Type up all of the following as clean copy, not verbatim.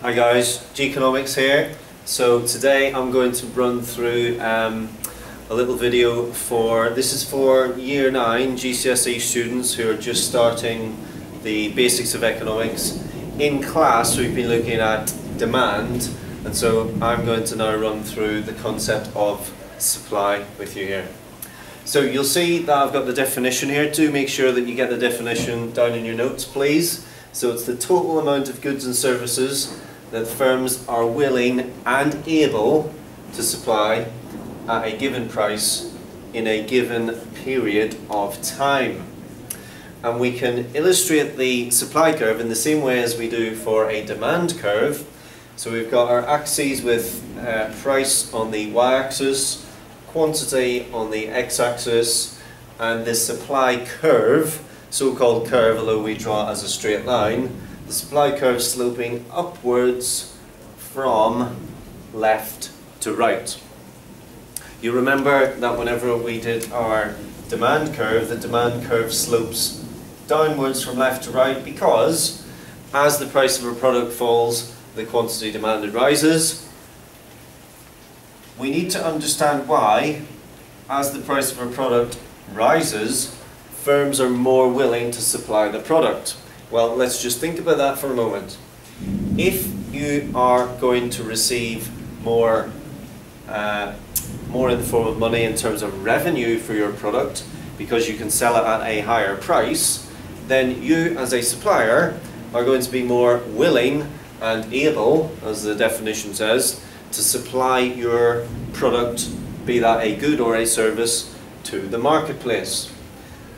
Hi guys, Geekonomics here. So today I'm going to run through a little video this is for Year 9 GCSE students who are just starting the basics of economics. In class we've been looking at demand, and so I'm going to now run through the concept of supply with you here. So you'll see that I've got the definition here. Do make sure that you get the definition down in your notes, please. So it's the total amount of goods and services that firms are willing and able to supply at a given price in a given period of time. And we can illustrate the supply curve in the same way as we do for a demand curve. So we've got our axes with price on the y-axis, quantity on the x-axis, and the supply curve, so-called curve, although we draw it as a straight line, the supply curve sloping upwards from left to right. You remember that whenever we did our demand curve, the demand curve slopes downwards from left to right because as the price of a product falls, the quantity demanded rises. We need to understand why, as the price of a product rises, firms are more willing to supply the product. Well, let's just think about that for a moment. If you are going to receive more in the form of money in terms of revenue for your product because you can sell it at a higher price, then you as a supplier are going to be more willing and able, as the definition says, to supply your product, be that a good or a service, to the marketplace.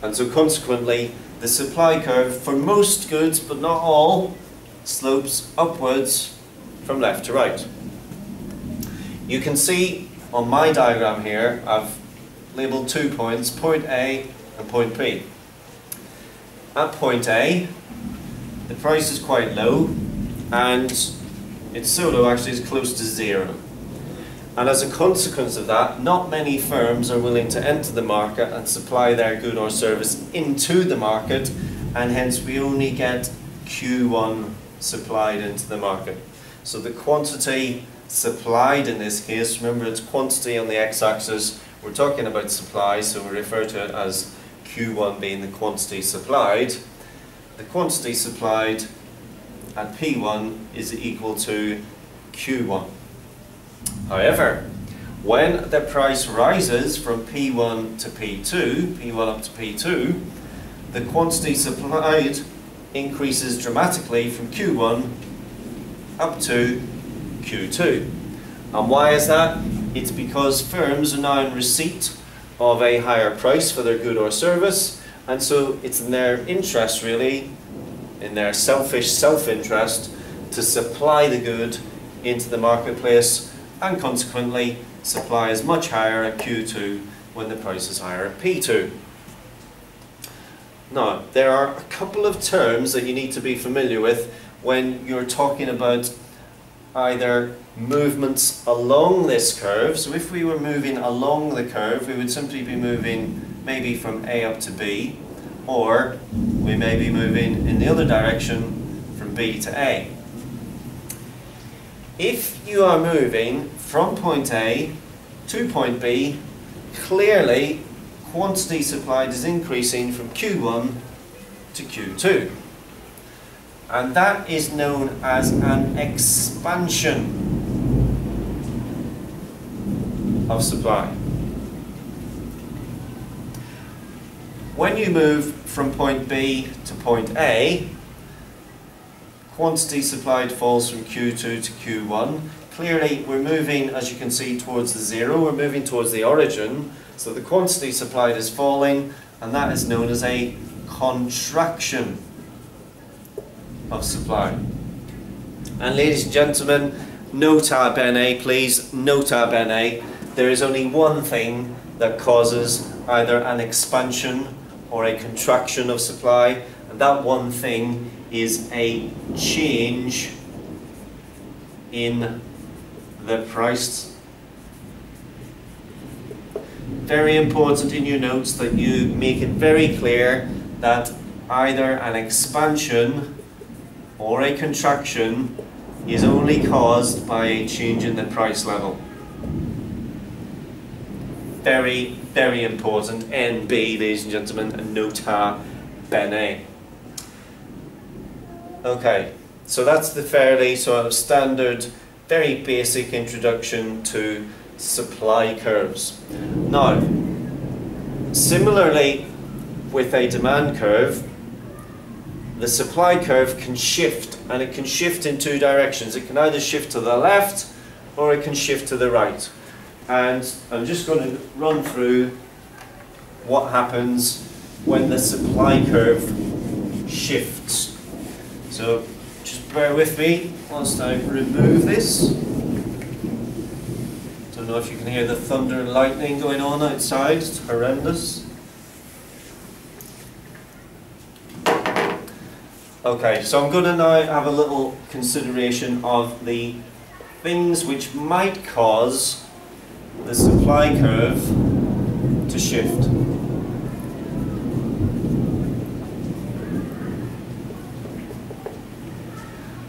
And so consequently, the supply curve for most goods, but not all, slopes upwards from left to right. You can see on my diagram here, I've labelled 2 points, point A and point B. At point A, the price is quite low, and it's so low actually it's close to zero. And as a consequence of that, not many firms are willing to enter the market and supply their good or service into the market, and hence we only get Q1 supplied into the market. So the quantity supplied in this case, remember it's quantity on the x-axis, we're talking about supply, so we refer to it as Q1 being the quantity supplied. The quantity supplied at P1 is equal to Q1. However, when the price rises from P1 to P2, P1 up to P2, the quantity supplied increases dramatically from Q1 up to Q2. And why is that? It's because firms are now in receipt of a higher price for their good or service, and so it's in their interest really, in their selfish self-interest, to supply the good into the marketplace, and consequently supply is much higher at Q2 when the price is higher at P2. Now, there are a couple of terms that you need to be familiar with when you're talking about either movements along this curve. So if we were moving along the curve, we would simply be moving maybe from A up to B, or we may be moving in the other direction from B to A. If you are moving from point A to point B, clearly quantity supplied is increasing from Q1 to Q2. And that is known as an expansion of supply. When you move from point B to point A, quantity supplied falls from Q2 to Q1. Clearly we're moving, as you can see, towards the zero, we're moving towards the origin, so the quantity supplied is falling, and that is known as a contraction of supply. And ladies and gentlemen, nota bene, please, nota bene, there is only one thing that causes either an expansion or a contraction of supply, and that one thing is a change in the price. Very important in your notes that you make it very clear that either an expansion or a contraction is only caused by a change in the price level. Very, very important. NB, ladies and gentlemen, nota bene. Okay, so that's the fairly sort of standard, very basic introduction to supply curves. Now, similarly with a demand curve, the supply curve can shift, and it can shift in two directions. It can either shift to the left or it can shift to the right. And I'm just going to run through what happens when the supply curve shifts. So just bear with me whilst I remove this. Don't know if you can hear the thunder and lightning going on outside. It's horrendous. Okay, so I'm going to now have a little consideration of the things which might cause the supply curve to shift.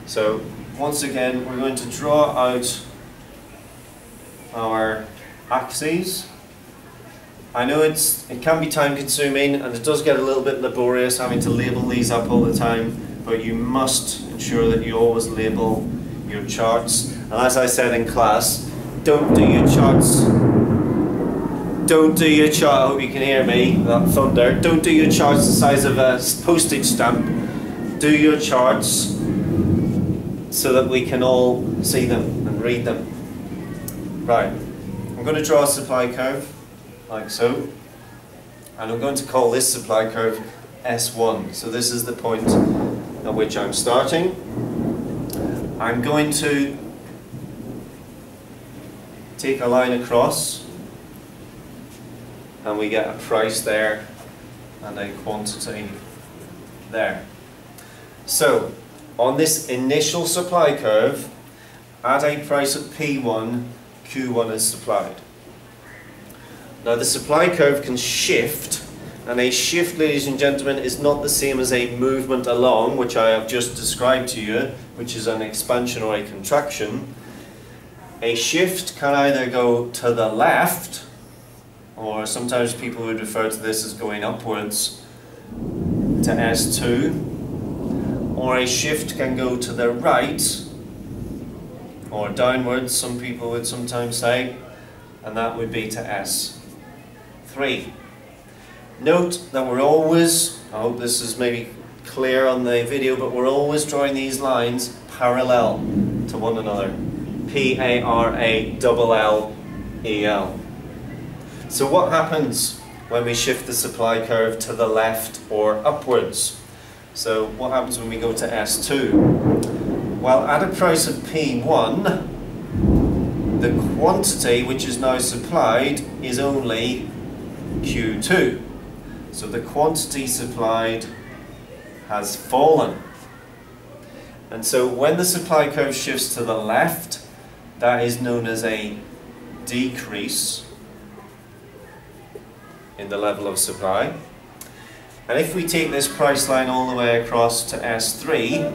So once again, we're going to draw out our axes. I know it can be time consuming and it does get a little bit laborious having to label these up all the time, but you must ensure that you always label your charts. And as I said in class, don't do your charts. Don't do your chart. I hope you can hear me, that thunder. Don't do your charts the size of a postage stamp. Do your charts so that we can all see them and read them. Right, I'm going to draw a supply curve, like so. And I'm going to call this supply curve S1. So this is the point at which I'm starting. I'm going to take a line across and we get a price there and a quantity there. So on this initial supply curve, at a price at P1, Q1 is supplied. Now the supply curve can shift, and a shift, ladies and gentlemen, is not the same as a movement along, which I have just described to you, which is an expansion or a contraction. A shift can either go to the left, or sometimes people would refer to this as going upwards to S2, or a shift can go to the right, or downwards, some people would sometimes say, and that would be to S3. Note that we're always, I hope this is maybe clear on the video, but we're always drawing these lines parallel to one another. P-A-R-A-L-L-E-L. So what happens when we shift the supply curve to the left or upwards? So what happens when we go to S2? Well, at a price of P1, the quantity which is now supplied is only Q2. So the quantity supplied has fallen. And so when the supply curve shifts to the left, that is known as a decrease in the level of supply. And if we take this price line all the way across to S3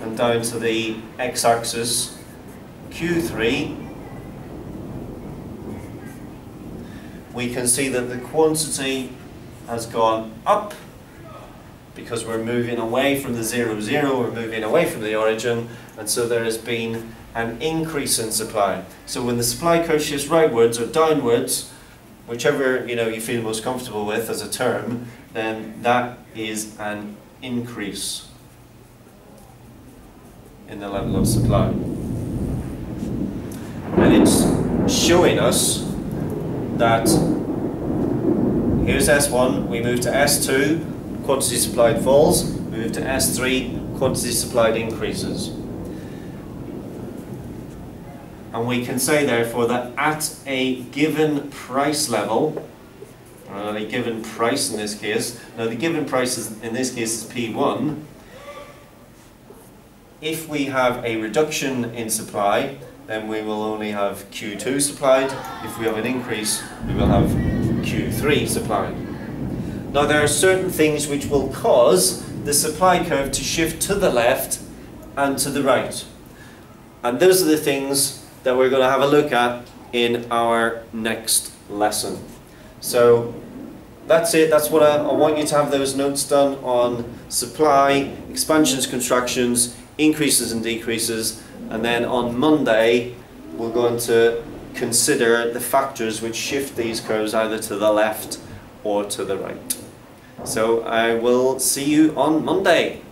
and down to the x-axis Q3, we can see that the quantity has gone up because we're moving away from the 0, 0, we're moving away from the origin, and so there has been an increase in supply. So when the supply curve shifts rightwards or downwards, whichever you feel most comfortable with as a term, then that is an increase in the level of supply. And it's showing us that here's S1, we move to S2, quantity supplied falls, we move to S3, quantity supplied increases. And we can say therefore that at a given price level, or at a given price in this case, now the given price in this case is P1, if we have a reduction in supply, then we will only have Q2 supplied. If we have an increase, we will have Q3 supplied. Now there are certain things which will cause the supply curve to shift to the left and to the right. And those are the things that we're going to have a look at in our next lesson. So that's it. That's what I want you to have those notes done on supply, expansions, contractions, increases and decreases. And then on Monday, we're going to consider the factors which shift these curves either to the left or to the right. So I will see you on Monday.